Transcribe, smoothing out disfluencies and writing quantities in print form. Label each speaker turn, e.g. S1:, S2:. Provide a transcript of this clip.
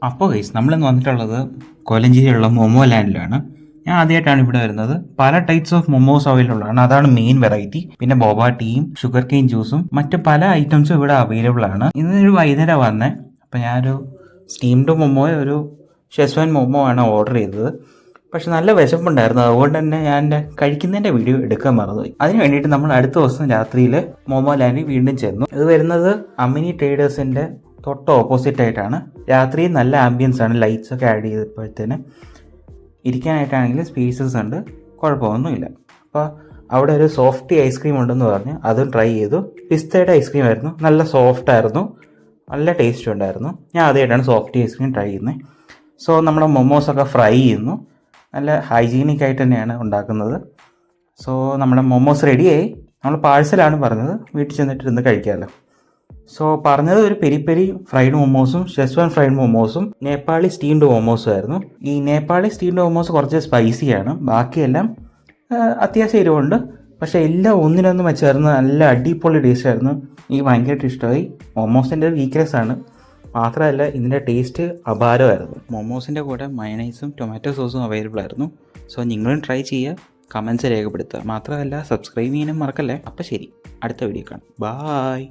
S1: അപ്പോൾ ഗൈസ് നമ്മളിന്ന് വന്നിട്ടുള്ളത് കോലഞ്ചേരിയിലുള്ള മൊമോ ലാൻഡിലാണ്. ഞാൻ ആദ്യമായിട്ടാണ് ഇവിടെ വരുന്നത്. പല ടൈപ്സ് ഓഫ് മൊമോസ് അവൈലബിൾ ആണ്. അതാണ് മെയിൻ വെറൈറ്റി. പിന്നെ ബോബ ടീയും ഷുഗർ കെയിൻ ജ്യൂസും മറ്റ് പല ഐറ്റംസും ഇവിടെ അവൈലബിൾ ആണ്. ഇന്നൊരു വൈകുന്നേരം വന്നേ. അപ്പോൾ ഞാനൊരു സ്റ്റീംഡ് മൊമോ ഒരു ഷെസ്വാൻ മൊമോ ആണ് ഓർഡർ ചെയ്തത്. പക്ഷെ നല്ല വിശപ്പുണ്ടായിരുന്നു. അതുകൊണ്ട് തന്നെ ഞാൻ എൻ്റെ കഴിക്കുന്നതിൻ്റെ വീഡിയോ എടുക്കാൻ മറന്നുപോയി. അതിന് വേണ്ടിയിട്ട് നമ്മൾ അടുത്ത ദിവസം രാത്രിയിൽ മൊമോ ലാൻഡിൽ വീണ്ടും ചെന്നു. ഇത് വരുന്നത് അമ്മിനി ട്രേഡേഴ്സിൻ്റെ തൊട്ട് ഓപ്പോസിറ്റ് ആയിട്ടാണ്. രാത്രി നല്ല ആംബിയൻസ് ആണ്, ലൈറ്റ്സ് ഒക്കെ ആഡ് ചെയ്തപ്പോഴത്തേന്. ഇരിക്കാനായിട്ടാണെങ്കിൽ സ്പേസസ് ഉണ്ട്, കുഴപ്പമൊന്നുമില്ല. അപ്പോൾ അവിടെ ഒരു സോഫ്റ്റി ഐസ്ക്രീം ഉണ്ടെന്ന് പറഞ്ഞ് അതും ട്രൈ ചെയ്തു. പിസ്തയുടെ ഐസ്ക്രീം ആയിരുന്നു, നല്ല സോഫ്റ്റ് ആയിരുന്നു, നല്ല ടേസ്റ്റ് ഉണ്ടായിരുന്നു. ഞാൻ ആദ്യമായിട്ടാണ് സോഫ്റ്റി ഐസ്ക്രീം ട്രൈ ചെയ്യുന്നത്. സോ നമ്മുടെ മൊമോസൊക്കെ ഫ്രൈ ചെയ്യുന്നു. നല്ല ഹൈജീനിക് ആയിട്ട് തന്നെയാണ് ഉണ്ടാക്കുന്നത്. സോ നമ്മുടെ മൊമോസ് റെഡിയായി. നമ്മൾ പാഴ്സലാണ് പറഞ്ഞത്, വീട്ടിൽ ചെന്നിട്ട് ഇരുന്ന് കഴിക്കാമല്ലോ. സോ പറഞ്ഞത് ഒരു പെരി പെരി ഫ്രൈഡ് മൊമോസും ഷെസ്വാൻ ഫ്രൈഡ് മൊമോസും നേപ്പാളി സ്റ്റീംഡ് മൊമോസും ആയിരുന്നു. ഈ നേപ്പാളി സ്റ്റീംഡ് മൊമോസ് കുറച്ച് സ്പൈസിയാണ്, ബാക്കിയെല്ലാം അത്യാവശ്യം എരിവുണ്ട്. പക്ഷേ എല്ലാം ഒന്നിനൊന്നും വെച്ചായിരുന്നു, നല്ല അടിപൊളി ടേസ്റ്റ് ആയിരുന്നു. എനിക്ക് ഭയങ്കരമായിട്ട് ഇഷ്ടമായി. മൊമോസിൻ്റെ ഒരു വീക്ക്നെസ് ആണ്, മാത്രമല്ല ഇതിൻ്റെ ടേസ്റ്റ് അപാരമായിരുന്നു. മൊമോസിൻ്റെ കൂടെ മയണൈസും ടൊമാറ്റോ സോസും അവൈലബിൾ ആയിരുന്നു. സോ നിങ്ങളും ട്രൈ ചെയ്യുക, കമൻസ് രേഖപ്പെടുത്തുക. മാത്രമല്ല സബ്സ്ക്രൈബ് ചെയ്യാനും മറക്കല്ലേ. അപ്പോൾ ശരി, അടുത്ത വീഡിയോ കാണാം. ബായ്.